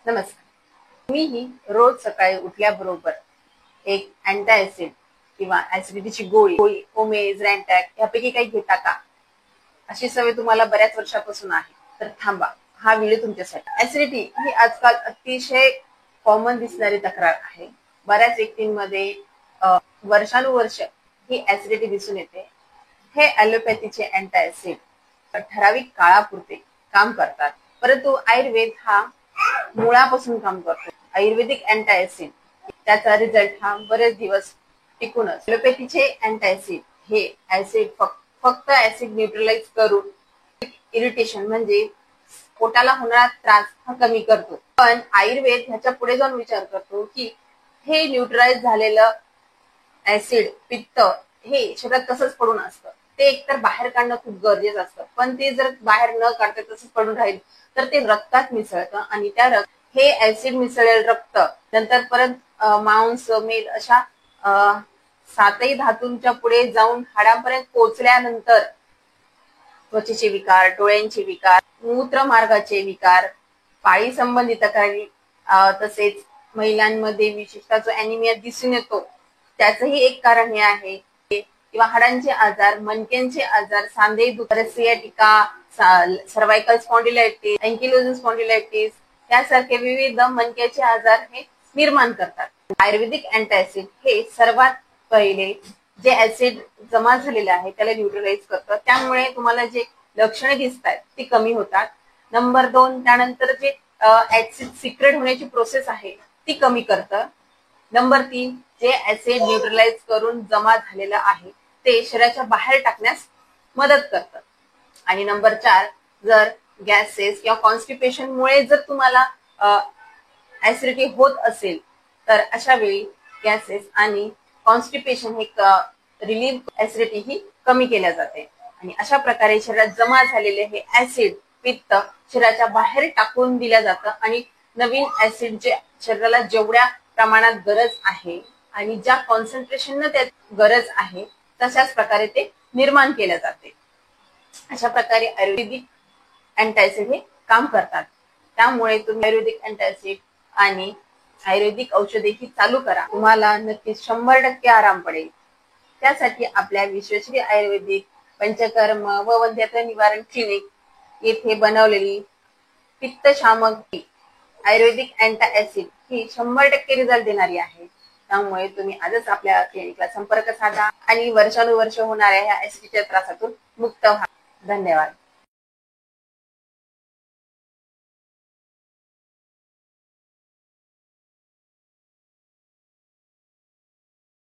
नमस्कार. तुम्हीही रोज सकाळी उठल्याबरोबर एक अँटासिड किंवा ऍसिडिटीची गोळी ओमेज, रॅन्टॅक यापैकी काही घेता का? अशी सवय तुम्हाला बऱ्याच वर्षापासून आहे तर थांबा, हा व्हिडिओ तुमच्यासाठी. ऍसिडिटी ही आजकाल अतिशय कॉमन दिसणारी तक्रार आहे. बऱ्याच व्यक्तींमध्ये वर्षानुवर्ष ही ऍसिडिटी दिसून येते. हे ॲलोपॅथीचे अँटासिड ठराविक काळापुरते काम करतात, परंतु आयुर्वेद हा मुळापासून काम करतो. आयुर्वेदिक अँटासिड त्याचा रिझल्ट हा बरेच दिवस टिकून असतो. ॲलोपॅथीचे अँटासिड हे ऍसिड फक्त ऍसिड न्यूट्रलाइज करून इरिटेशन म्हणजे पोटाला होणारा त्रास हा कमी करतो. पण आयुर्वेद ह्याच्या पुढे जाऊन विचार करतो की हे न्यूट्रलाइज झालेलं ऍसिड पित्त हे शरीरात तसंच पडून असतं. ते एकतर बाहेर काढणं खूप गरजेचं असतं, पण ते जर बाहेर न काढता तसंच पडून राहील तर ते रक्तात मिसळतं आणि त्या हे ऍसिड मिसळलेलं रक्त नंतर परत मांस मेद अशा सातही धातूंच्या पुढे जाऊन हाडापर्यंत पोहोचल्यानंतर त्वचेचे विकार, डोळ्यांचे विकार, मूत्रमार्गाचे विकार, पाळी संबंधित तक्रारी, तसेच महिलांमध्ये विशेषतः जो अॅनिमिया दिसून येतो त्याचंही एक कारण हे आहे. किंवा हाडांचे आजार, मणक्यांचे आजार, सांधे दुखणे, सियाटिका, सर्वायकल स्पॉन्डिलायटिस, अँकिलोजल स्पॉन्डिलायटिस यासारखे विविध मणक्याचे आजार हे निर्माण करतात. आयुर्वेदिक अँटासिड हे सर्वात पहिले जे ऍसिड जमा झालेले आहे त्याला न्यूट्रलाइज करतं. त्यामुळे तुम्हाला जे लक्षणे दिसत आहेत ती कमी होतात. नंबर 2, त्यानंतर जे ऍसिड सिक्रेट होण्याची प्रोसेस आहे ती कमी करतं. नंबर 3, जे ऍसिड न्यूट्रलाइज करून जमा झालेलं आहे ते शरीराच्या बाहेर टाकण्यास मदत करतं. आणि नंबर 4, जर गॅसेस किंवा कॉन्स्टिपेशन मुळे जर तुम्हाला ऍसिडिटी होत असेल तर अशा वेळी गॅसेस आणि कॉन्स्टिपेशन हे रिलीफ ऍसिडिटी ही कमी केल्या जाते. आणि अशा प्रकारे शरीरात जमा झालेले हे ऍसिड पित्त शरीराच्या बाहेर टाकून दिल्या जातं आणि नवीन ऍसिड जे शरीराला जेवढ्या प्रमाणात गरज आहे आणि ज्या कॉन्सन्ट्रेशन त्यात गरज आहे तशाच प्रकारे ते निर्माण केले जाते. अशा प्रकारे आयुर्वेदिक अँटासिड हे काम करतात. त्यामुळे तुम्ही आयुर्वेदिक अँटासिड आणि आयुर्वेदिक औषधे ही चालू करा. तुम्हाला नक्कीच 100% आराम पडेल. त्यासाठी आपल्या विश्वश्री आयुर्वेदिक पंचकर्म व वंध्यत्व निवारण क्लिनिक येथे बनवलेली पित्तशामक आयुर्वेदिक अँटासिड ही 100% रिझल्ट देणारी आहे. त्यामुळे तुम्ही आजच आपल्या क्लिनिकला संपर्क साधा आणि वर्षानुवर्ष होणाऱ्या ह्या ऍसिडिटीच्या त्रासातून मुक्त व्हा. धन्यवाद.